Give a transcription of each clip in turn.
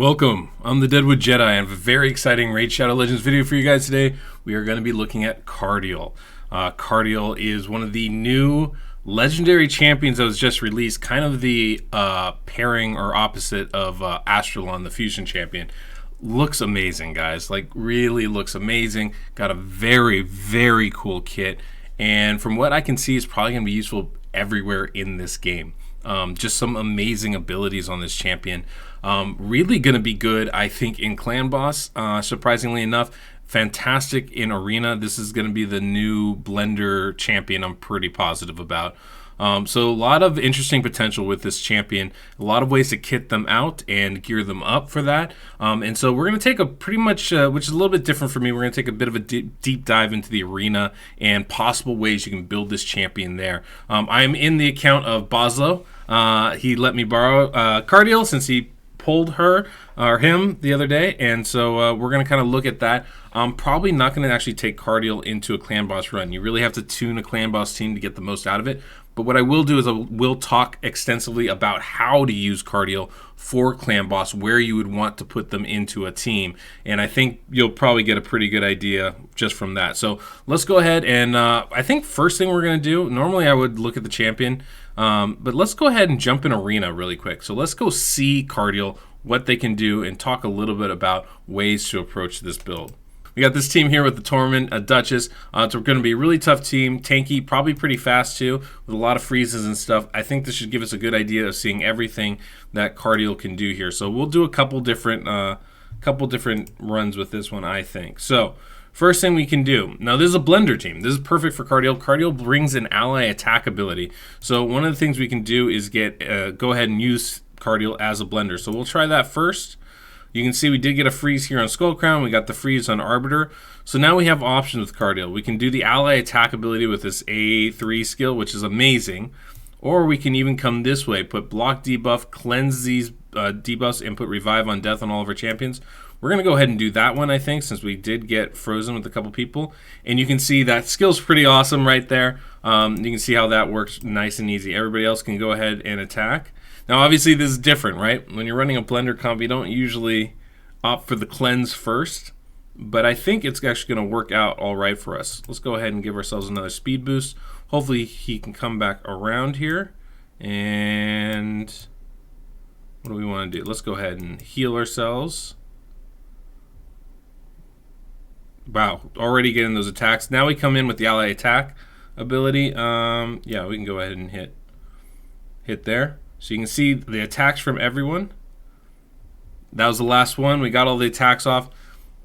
Welcome, I'm the Deadwood Jedi. I have a very exciting Raid Shadow Legends video for you guys today. We are going to be looking at Cardiel. Cardiel is one of the new legendary champions that was just released, kind of the pairing or opposite of Astralon, the fusion champion. Looks amazing, guys. Like, really looks amazing. Got a very, very cool kit. And from what I can see, it's probably going to be useful everywhere in this game. Just some amazing abilities on this champion. Really going to be good, I think, in Clan Boss, surprisingly enough. Fantastic in Arena. This is going to be the new Blender champion I'm pretty positive about. So a lot of interesting potential with this champion. A lot of ways to kit them out and gear them up for that. And so we're going to take a pretty much, which is a little bit different for me, we're going to take a bit of a deep dive into the arena and possible ways you can build this champion there. I'm in the account of Boslo. He let me borrow Cardiel since he pulled her or him the other day, and so we're going to kind of look at that. I'm probably not going to actually take Cardiel into a Clan Boss run. You really have to tune a Clan Boss team to get the most out of it. But what I will do is I will talk extensively about how to use Cardiel for Clan Boss, where you would want to put them into a team. And I think you'll probably get a pretty good idea just from that. So let's go ahead and I think first thing we're going to do, normally I would look at the champion, but let's go ahead and jump in Arena really quick. So let's go see Cardiel, what they can do, and talk a little bit about ways to approach this build. We got this team here with the Torment, a Duchess. It's going to be a really tough team, tanky, probably pretty fast too, with a lot of freezes and stuff. I think this should give us a good idea of seeing everything that Cardiel can do here. So we'll do a couple different runs with this one, I think. So first thing we can do, now this is a Blender team. This is perfect for Cardiel. Cardiel brings an ally attack ability. So one of the things we can do is go ahead and use Cardiel as a Blender. So we'll try that first. You can see we did get a freeze here on Skull Crown. We got the freeze on Arbiter. So now we have options with Cardiel. We can do the ally attack ability with this A3 skill, which is amazing. Or we can even come this way, put block debuff, cleanse these debuffs, and put revive on death on all of our champions. We're going to go ahead and do that one, I think, since we did get frozen with a couple people. And you can see that skill's pretty awesome right there. You can see how that works nice and easy. Everybody else can go ahead and attack. Now, obviously, this is different, right? When you're running a Blender comp, you don't usually opt for the cleanse first, but I think it's actually going to work out all right for us. Let's go ahead and give ourselves another speed boost. Hopefully, he can come back around here. And what do we want to do? Let's go ahead and heal ourselves. Wow, already getting those attacks. Now we come in with the ally attack ability. Yeah, we can go ahead and hit there. So you can see the attacks from everyone. That was the last one. We got all the attacks off.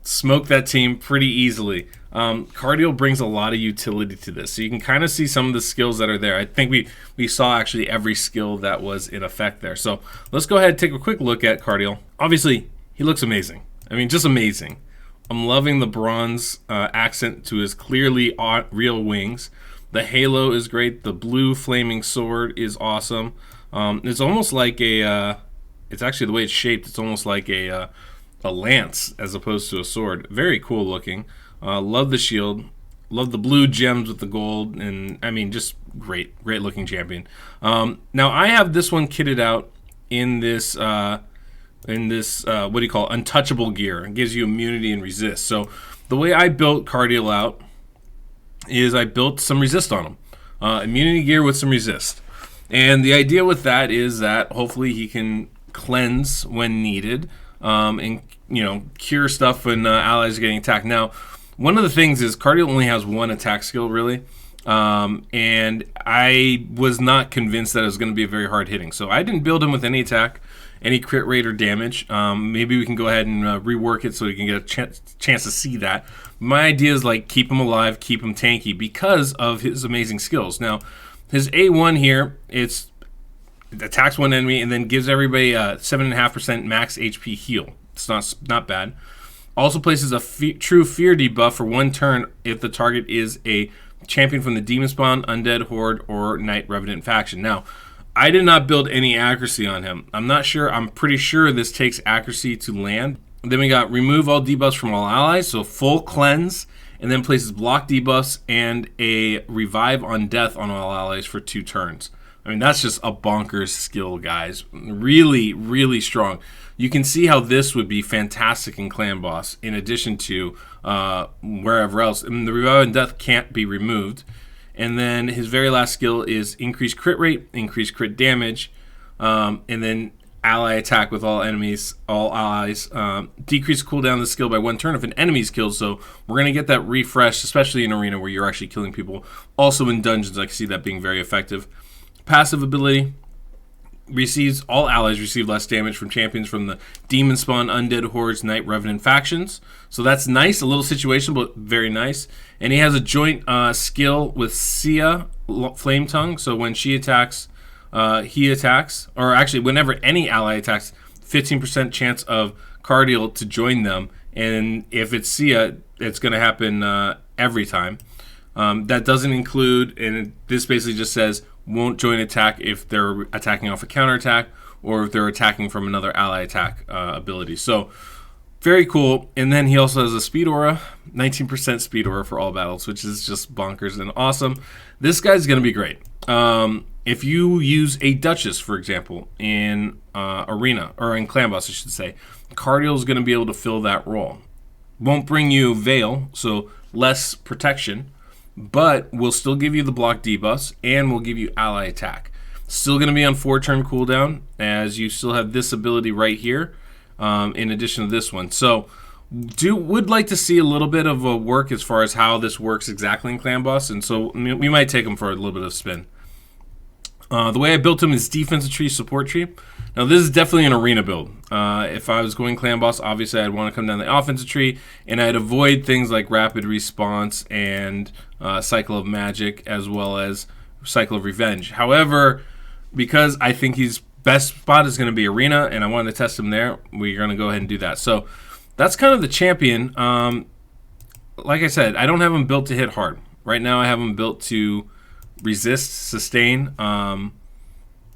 Smoked that team pretty easily. Cardiel brings a lot of utility to this. So you can kind of see some of the skills that are there. I think we saw actually every skill that was in effect there. So let's go ahead and take a quick look at Cardiel. Obviously, he looks amazing. I mean, just amazing. I'm loving the bronze accent to his clearly real wings. The halo is great. The blue flaming sword is awesome. It's almost like it's actually the way it's shaped, it's almost like a lance as opposed to a sword. Very cool looking. Love the shield. Love the blue gems with the gold, and I mean, just great looking champion. Now I have this one kitted out in this what do you call it? Untouchable gear. It gives you immunity and resist. So the way I built Cardiel out is I built some resist on him. Immunity gear with some resist. And the idea with that is that hopefully he can cleanse when needed, and cure stuff when allies are getting attacked. Now, one of the things is Cardiel only has one attack skill really, and I was not convinced that it was going to be a very hard hitting. So I didn't build him with any attack, any crit rate or damage. Maybe we can go ahead and rework it so we can get a chance to see that. My idea is like keep him alive, keep him tanky because of his amazing skills. Now, his A1 here, it attacks one enemy and then gives everybody a 7.5% max HP heal. It's not bad. Also places a true fear debuff for 1 turn if the target is a champion from the Demon Spawn, Undead Horde, or Knight Revenant faction. Now, I did not build any accuracy on him. I'm pretty sure this takes accuracy to land. Then we got remove all debuffs from all allies, so full cleanse, and then places block debuffs and a revive on death on all allies for 2 turns. I mean, that's just a bonkers skill, guys. Really, really strong. You can see how this would be fantastic in Clan Boss, in addition to wherever else. I mean, the Revive and Death can't be removed. And then his very last skill is increased crit rate, increased crit damage, and then ally attack with all enemies, all allies. Decrease cooldown of the skill by 1 turn if an enemy is killed. So we're going to get that refresh, especially in arena where you're actually killing people. Also in dungeons, I can see that being very effective. Passive ability. All allies receive less damage from champions from the Demon Spawn, Undead Hordes, Night Revenant factions. So that's nice, a little situation, but very nice. And he has a joint skill with Sia, Flame Tongue. So when she attacks, he attacks. Or actually, whenever any ally attacks, 15% chance of Cardiel to join them. And if it's Sia, it's going to happen every time. That doesn't include, and this basically just says, won't join attack if they're attacking off a counterattack or if they're attacking from another ally attack ability. So very cool. And then he also has a speed aura, 19% speed aura for all battles, which is just bonkers and awesome. This guy's going to be great. If you use a Duchess, for example, in Arena, or in Clan Boss, I should say, Cardiel is going to be able to fill that role. Won't bring you Veil, so less protection, but will still give you the block debuffs and will give you ally attack. Still going to be on 4-turn cooldown, as you still have this ability right here, in addition to this one. So would like to see a little bit of a work as far as how this works exactly in Clan Boss, and so we might take him for a little bit of spin. The way I built him is defensive tree, support tree. Now this is definitely an arena build. If I was going Clan Boss, obviously I'd want to come down the offensive tree, and I'd avoid things like rapid response and cycle of magic, as well as cycle of revenge. However, because I think his best spot is going to be arena, and I wanted to test him there, we're going to go ahead and do that. So that's kind of the champion. Like I said, I don't have him built to hit hard. Right now I have him built to resist, sustain. I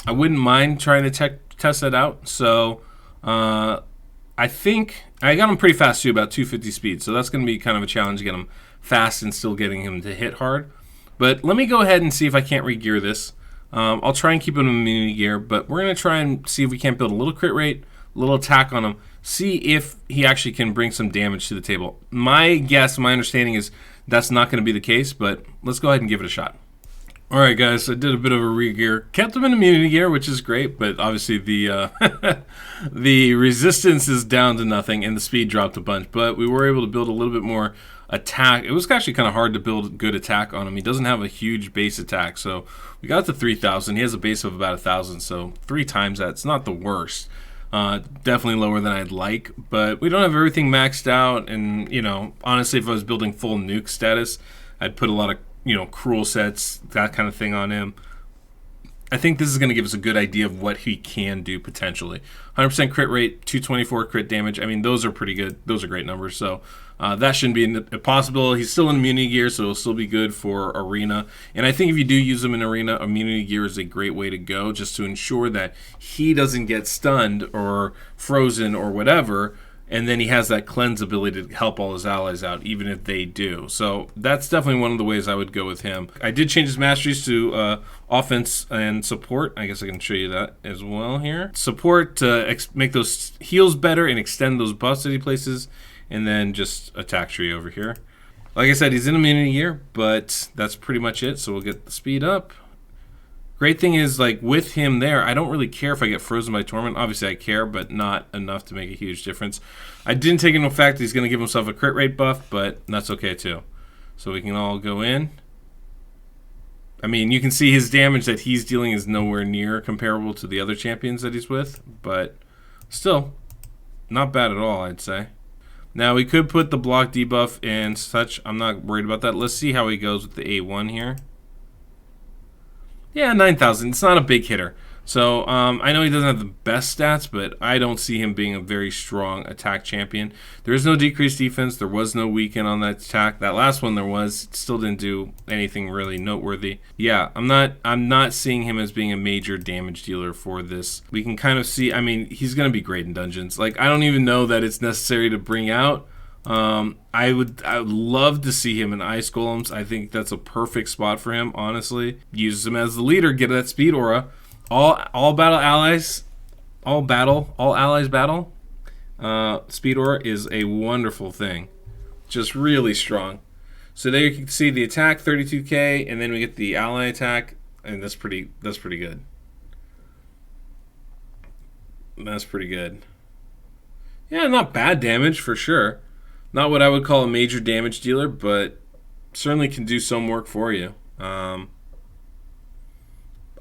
wouldn't mind trying to test that out. So I think I got him pretty fast too, about 250 speed. So that's going to be kind of a challenge to get him fast and still getting him to hit hard. But let me go ahead and see if I can't re-gear this. I'll try and keep him in immunity gear, but we're going to try and see if we can't build a little crit rate, a little attack on him, see if he actually can bring some damage to the table. My guess, my understanding is that's not going to be the case, but let's go ahead and give it a shot. Alright guys, I did a bit of a re-gear. Kept him in immunity gear, which is great, but obviously the the resistance is down to nothing and the speed dropped a bunch, but we were able to build a little bit more attack. It was actually kind of hard to build good attack on him. He doesn't have a huge base attack, so we got to 3,000. He has a base of about 1,000, so 3 times that. It's not the worst. Definitely lower than I'd like, but we don't have everything maxed out, and, you know, honestly, if I was building full nuke status, I'd put a lot of, you know, cruel sets, that kind of thing on him. I think this is going to give us a good idea of what he can do potentially. 100% crit rate, 224 crit damage. I mean, those are pretty good. Those are great numbers. So that shouldn't be impossible. He's still in immunity gear, so it'll still be good for arena. And I think if you do use him in arena, immunity gear is a great way to go, just to ensure that he doesn't get stunned or frozen or whatever. And then he has that cleanse ability to help all his allies out, even if they do. So that's definitely one of the ways I would go with him. I did change his masteries to offense and support. I guess I can show you that as well here. Support to make those heals better and extend those buffs that he places. And then just attack tree over here. Like I said, he's in immunity gear, but that's pretty much it. So we'll get the speed up. Great thing is, like, with him there, I don't really care if I get frozen by Torment. Obviously, I care, but not enough to make a huge difference. I didn't take into effect he's going to give himself a crit rate buff, but that's okay, too. So we can all go in. I mean, you can see his damage that he's dealing is nowhere near comparable to the other champions that he's with, but still, not bad at all, I'd say. Now, we could put the block debuff and such. I'm not worried about that. Let's see how he goes with the A1 here. Yeah, 9,000. It's not a big hitter. So I know he doesn't have the best stats, but I don't see him being a very strong attack champion. There is no decreased defense. There was no weaken on that attack. That last one there was. It still didn't do anything really noteworthy. Yeah, I'm not seeing him as being a major damage dealer for this. We can kind of see, I mean, he's going to be great in dungeons. Like, I don't even know that it's necessary to bring out I would love to see him in Ice Golems. I think that's a perfect spot for him, honestly. Use him as the leader, get that speed aura. All battle allies, all allies battle. Speed aura is a wonderful thing. Just really strong. So there you can see the attack, 32k, and then we get the ally attack, and that's pretty good. That's pretty good. Yeah, not bad damage for sure. Not what I would call a major damage dealer, but certainly can do some work for you.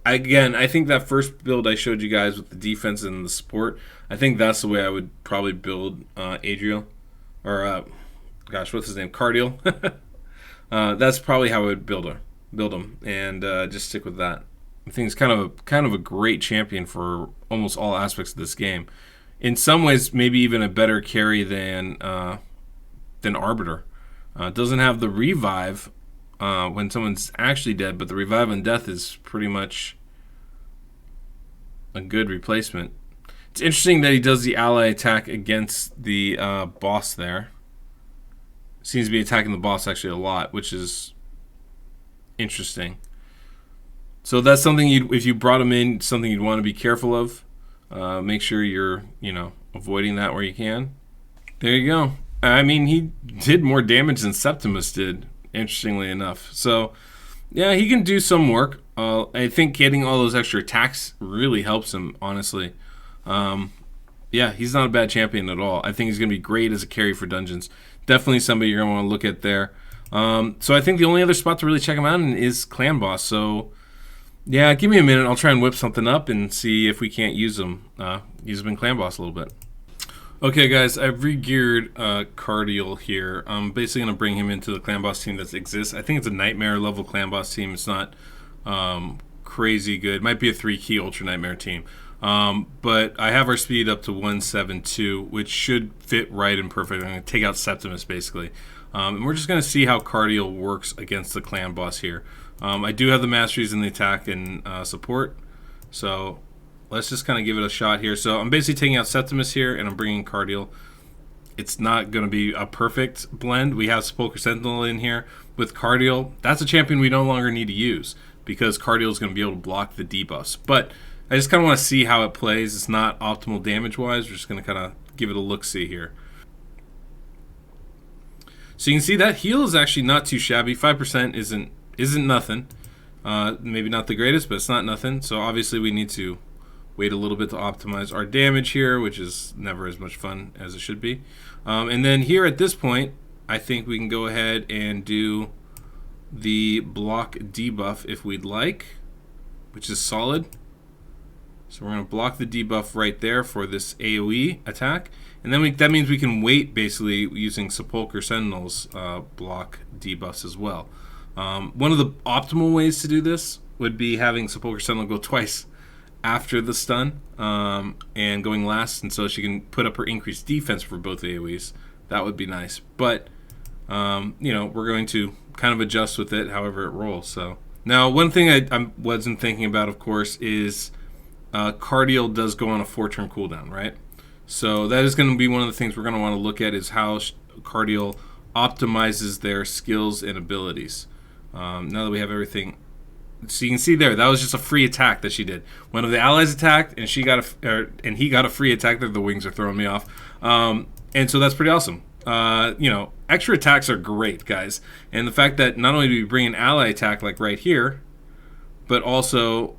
Again, I think that first build I showed you guys with the defense and the support, I think that's the way I would probably build Adriel. Or, gosh, what's his name? Cardiel. That's probably how I would build him, and just stick with that. I think it's kind of a great champion for almost all aspects of this game. In some ways, maybe even a better carry than Arbiter. Doesn't have the revive when someone's actually dead, but the revive and death is pretty much a good replacement. It's interesting that he does the ally attack against the boss there. Seems to be attacking the boss actually a lot, which is interesting. So that's something if you brought him in, something you'd want to be careful of. Make sure you're, avoiding that where you can. There you go. I mean, he did more damage than Septimus did, interestingly enough. So, yeah, he can do some work. I think getting all those extra attacks really helps him, honestly. Yeah, he's not a bad champion at all. I think he's going to be great as a carry for dungeons. Definitely somebody you're going to want to look at there. So I think the only other spot to really check him out in is Clan Boss. So, yeah, give me a minute. I'll try and whip something up and see if we can't use him. Use him in Clan Boss a little bit. Okay, guys, I've re-geared Cardiel here. I'm basically going to bring him into the Clan Boss team that exists. I think it's a Nightmare level Clan Boss team. It's not crazy good. It might be a 3-key Ultra Nightmare team. But I have our speed up to 172, which should fit right and perfect. I'm going to take out Septimus, basically. And we're just going to see how Cardiel works against the Clan Boss here. I do have the masteries in the attack and support, so let's just kind of give it a shot here. So I'm basically taking out Septimus here, and I'm bringing Cardiel. It's not going to be a perfect blend. We have Sepulchre Sentinel in here with Cardiel. That's a champion we no longer need to use because Cardiel is going to be able to block the debuffs. But I just kind of want to see how it plays. It's not optimal damage-wise. We're just going to kind of give it a look-see here. So you can see that heal is actually not too shabby. 5% isn't nothing. Maybe not the greatest, but it's not nothing. So obviously we need to wait a little bit to optimize our damage here, which is never as much fun as it should be. And then here at this point, I think we can go ahead and do the block debuff if we'd like, which is solid. So we're going to block the debuff right there for this AoE attack. And then that means we can wait basically using Sepulchre Sentinel's block debuffs as well. One of the optimal ways to do this would be having Sepulchre Sentinel go twice after the stun and going last, and so she can put up her increased defense for both AoEs. That would be nice. But, we're going to kind of adjust with it however it rolls. So now one thing I wasn't thinking about, of course, is Cardiel does go on a 4-turn cooldown, right? So that is going to be one of the things we're going to want to look at is how Cardiel optimizes their skills and abilities. Now that we have everything, so you can see there, that was just a free attack that she did. One of the allies attacked, and he got a free attack. There, the wings are throwing me off, and so that's pretty awesome. Extra attacks are great, guys, and the fact that not only do we bring an ally attack like right here, but also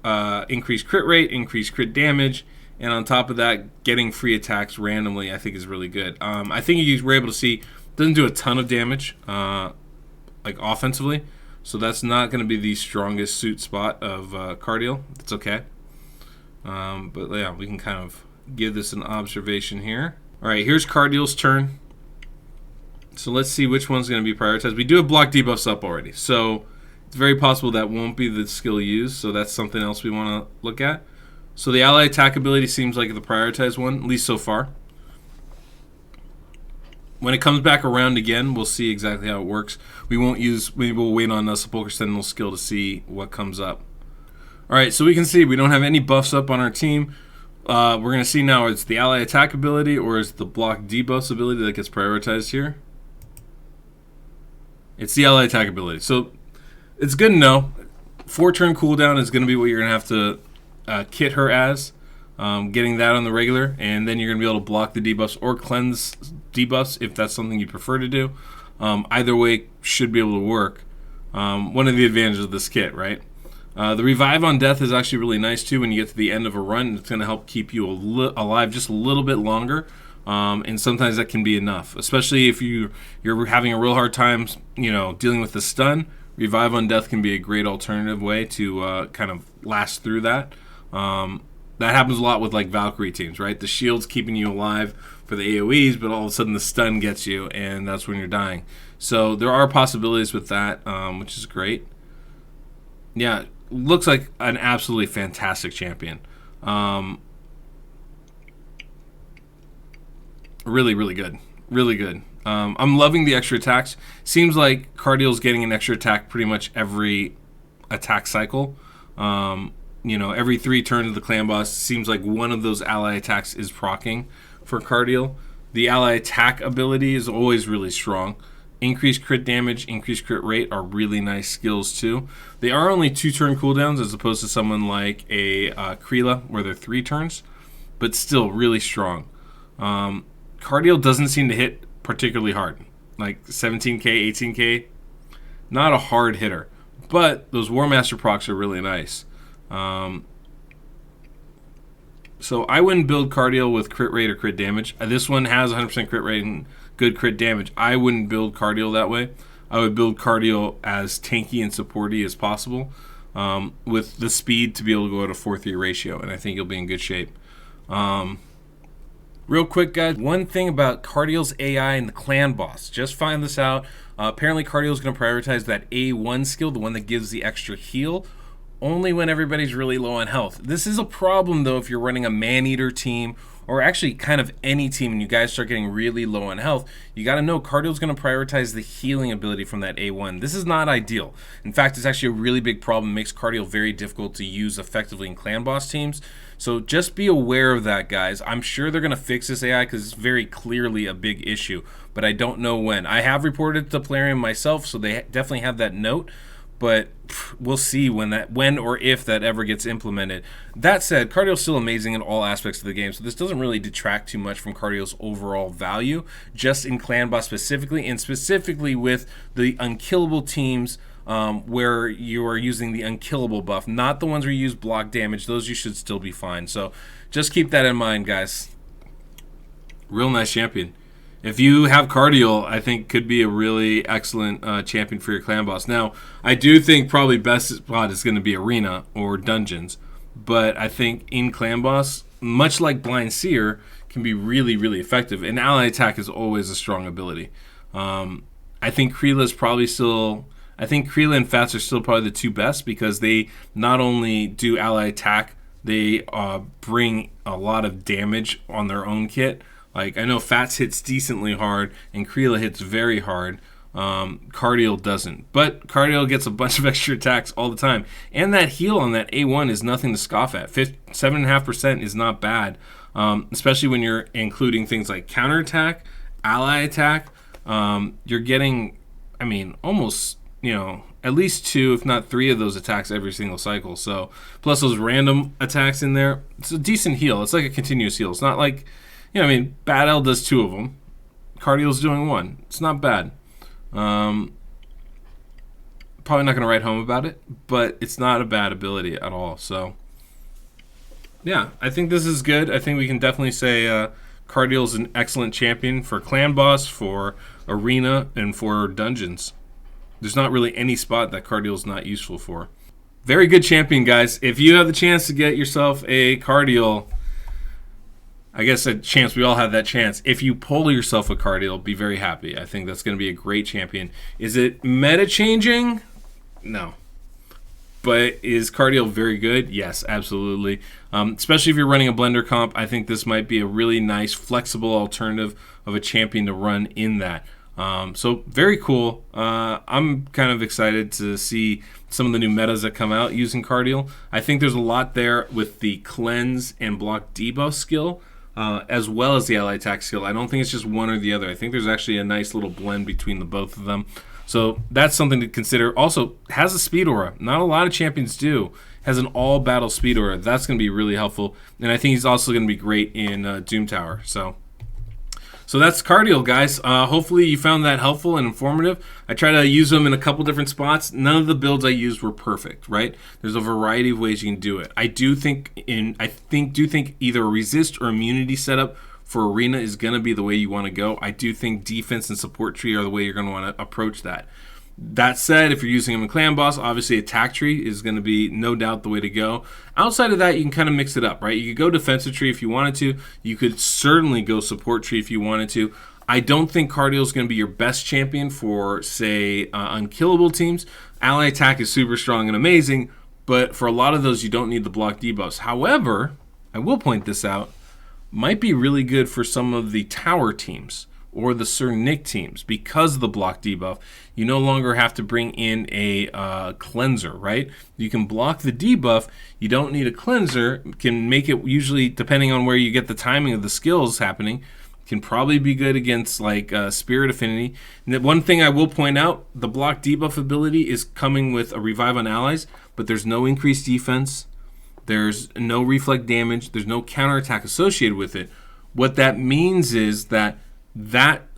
increase crit rate, increase crit damage, and on top of that, getting free attacks randomly, I think is really good. I think you were able to see doesn't do a ton of damage, like offensively. So that's not going to be the strongest suit spot of Cardiel. That's okay. But yeah, we can kind of give this an observation here. All right, here's Cardiel's turn. So let's see which one's going to be prioritized. We do have block debuffs up already. So it's very possible that won't be the skill used. So that's something else we want to look at. So the ally attack ability seems like the prioritized one, at least so far. When it comes back around again, we'll see exactly how it works. We will wait on the Sepulchre Sentinel skill to see what comes up. All right, so we can see we don't have any buffs up on our team. We're going to see now it's the ally attack ability or is the block debuffs ability that gets prioritized here. It's the ally attack ability. So it's good to know. 4-turn cooldown is going to be what you're going to have to kit her as. Getting that on the regular, and then you're going to be able to block the debuffs or cleanse debuffs if that's something you prefer to do. Either way should be able to work. One of the advantages of this kit, right? The revive on death is actually really nice too when you get to the end of a run. It's going to help keep you alive just a little bit longer, and sometimes that can be enough, especially if you're having a real hard time, dealing with the stun. Revive on death can be a great alternative way to kind of last through that. That happens a lot with like Valkyrie teams, right? The shield's keeping you alive for the AoEs, but all of a sudden the stun gets you, and that's when you're dying. So there are possibilities with that, which is great. Yeah, looks like an absolutely fantastic champion. Really, really good. Really good. I'm loving the extra attacks. Seems like Cardiel's getting an extra attack pretty much every attack cycle. Every 3 turns of the clan boss, seems like one of those ally attacks is proccing for Cardiel. The ally attack ability is always really strong. Increased crit damage, increased crit rate are really nice skills too. They are only 2-turn cooldowns as opposed to someone like a Krila where they're 3 turns, but still really strong. Cardiel doesn't seem to hit particularly hard. Like 17k, 18k, not a hard hitter. But those War Master procs are really nice. So I wouldn't build Cardiel with crit rate or crit damage. This one has 100% crit rate and good crit damage. I wouldn't build Cardiel that way. I would build Cardiel as tanky and supporty as possible, with the speed to be able to go at a 4-3 ratio, and I think you'll be in good shape. Real quick, guys, one thing about Cardiel's AI and the clan boss. Just find this out. Apparently, Cardiel's going to prioritize that A1 skill, the one that gives the extra heal, only when everybody's really low on health. This is a problem, though, if you're running a man-eater team, or actually kind of any team, and you guys start getting really low on health. You got to know Cardiel's going to prioritize the healing ability from that A1. This is not ideal. In fact, it's actually a really big problem. It makes Cardiel very difficult to use effectively in clan boss teams. So just be aware of that, guys. I'm sure they're going to fix this AI because it's very clearly a big issue, but I don't know when. I have reported it to Plarium myself, so they definitely have that note. But we'll see when or if that ever gets implemented. That said, Cardiel's still amazing in all aspects of the game, so this doesn't really detract too much from Cardiel's overall value, just in clan boss specifically, and specifically with the unkillable teams where you are using the unkillable buff, not the ones where you use block damage. Those you should still be fine. So just keep that in mind, guys. Real nice champion. If you have Cardiel, I think could be a really excellent champion for your clan boss. Now, I do think probably best spot is going to be Arena or Dungeons, but I think in clan boss, much like Blind Seer, can be really, really effective. And ally attack is always a strong ability. I think Krila is probably still... I think Krila and Fats are still probably the 2 best because they not only do ally attack, they bring a lot of damage on their own kit. Like, I know Fats hits decently hard, and Krila hits very hard. Cardiel doesn't. But Cardiel gets a bunch of extra attacks all the time. And that heal on that A1 is nothing to scoff at. 7.5% is not bad, especially when you're including things like counterattack, ally attack. You're getting, almost, at least 2, if not 3 of those attacks every single cycle. So, plus those random attacks in there. It's a decent heal. It's like a continuous heal. It's not like... Bad L does 2 of them. Cardiel's doing 1. It's not bad. Probably not going to write home about it, but it's not a bad ability at all. So, yeah, I think this is good. I think we can definitely say Cardiel's an excellent champion for clan boss, for arena, and for dungeons. There's not really any spot that Cardiel's not useful for. Very good champion, guys. If you have the chance to get yourself a Cardiel... I guess a chance, we all have that chance. If you pull yourself a Cardiel, be very happy. I think that's going to be a great champion. Is it meta-changing? No. But is Cardiel very good? Yes, absolutely. Especially if you're running a blender comp, I think this might be a really nice, flexible alternative of a champion to run in that. So very cool. I'm kind of excited to see some of the new metas that come out using Cardiel. I think there's a lot there with the cleanse and block debuff skill. As well as the ally attack skill. I don't think it's just one or the other. I think there's actually a nice little blend between the both of them. So that's something to consider. Also, has a speed aura. Not a lot of champions do. Has an all-battle speed aura. That's going to be really helpful. And I think he's also going to be great in Doom Tower. So that's Cardiel, guys. Hopefully you found that helpful and informative. I try to use them in a couple different spots. None of the builds I used were perfect, right? There's a variety of ways you can do it. I do think either a resist or immunity setup for arena is going to be the way you want to go. I do think defense and support tree are the way you're going to want to approach that. That said, if you're using them in Clan Boss, obviously attack tree is going to be no doubt the way to go. Outside of that, you can kind of mix it up, right? You could go defensive tree if you wanted to. You could certainly go support tree if you wanted to. I don't think Cardiel is going to be your best champion for, say, unkillable teams. Ally attack is super strong and amazing, but for a lot of those, you don't need the block debuffs. However, I will point this out, might be really good for some of the tower teams or the Sir Nick teams because of the block debuff. You no longer have to bring in a cleanser, right? You can block the debuff. You don't need a cleanser. Can make it usually, depending on where you get the timing of the skills happening, can probably be good against like Spirit Affinity. And one thing I will point out, the block debuff ability is coming with a revive on allies, but there's no increased defense. There's no reflect damage. There's no counterattack associated with it. What that means is that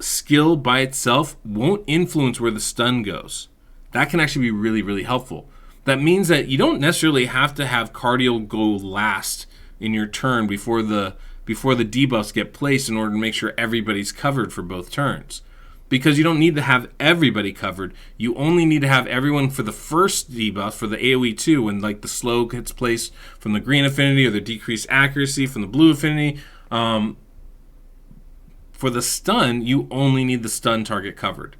skill by itself won't influence where the stun goes. That can actually be really, really helpful. That means that you don't necessarily have to have Cardiel go last in your turn before the debuffs get placed in order to make sure everybody's covered for both turns. Because you don't need to have everybody covered. You only need to have everyone for the first debuff, for the AoE 2, when like the slow gets placed from the green affinity or the decreased accuracy from the blue affinity. For the stun, you only need the stun target covered.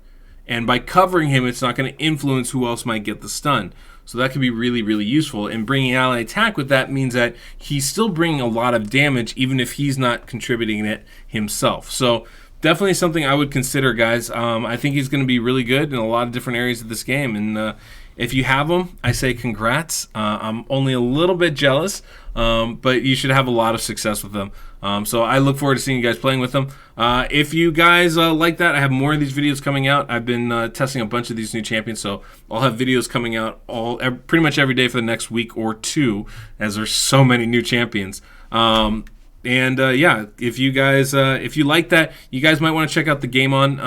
And by covering him, it's not going to influence who else might get the stun. So that can be really, really useful. And bringing ally attack with that means that he's still bringing a lot of damage, even if he's not contributing it himself. So definitely something I would consider, guys. I think he's going to be really good in a lot of different areas of this game. And if you have him, I say congrats. I'm only a little bit jealous, but you should have a lot of success with them. So I look forward to seeing you guys playing with them. If you guys like that, I have more of these videos coming out. I've been testing a bunch of these new champions, so I'll have videos coming out pretty much every day for the next week or two, as there's so many new champions. Yeah, if you guys, if you like that, you guys might want to check out the Game On.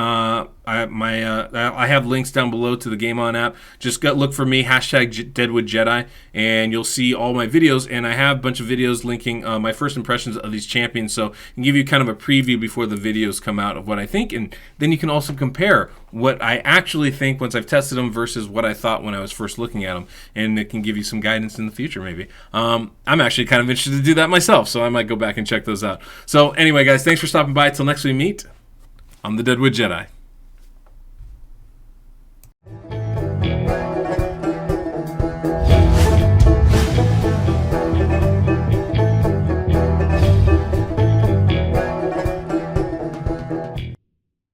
I have links down below to the Game On app. Just look for me, #DeadwoodJedi, and you'll see all my videos. And I have a bunch of videos linking my first impressions of these champions, so I can give you kind of a preview before the videos come out of what I think, and then you can also compare what I actually think once I've tested them versus what I thought when I was first looking at them, and it can give you some guidance in the future maybe. I'm actually kind of interested to do that myself, so I might go back and check those out. So anyway, guys, thanks for stopping by. Till next we meet, I'm the Deadwood Jedi.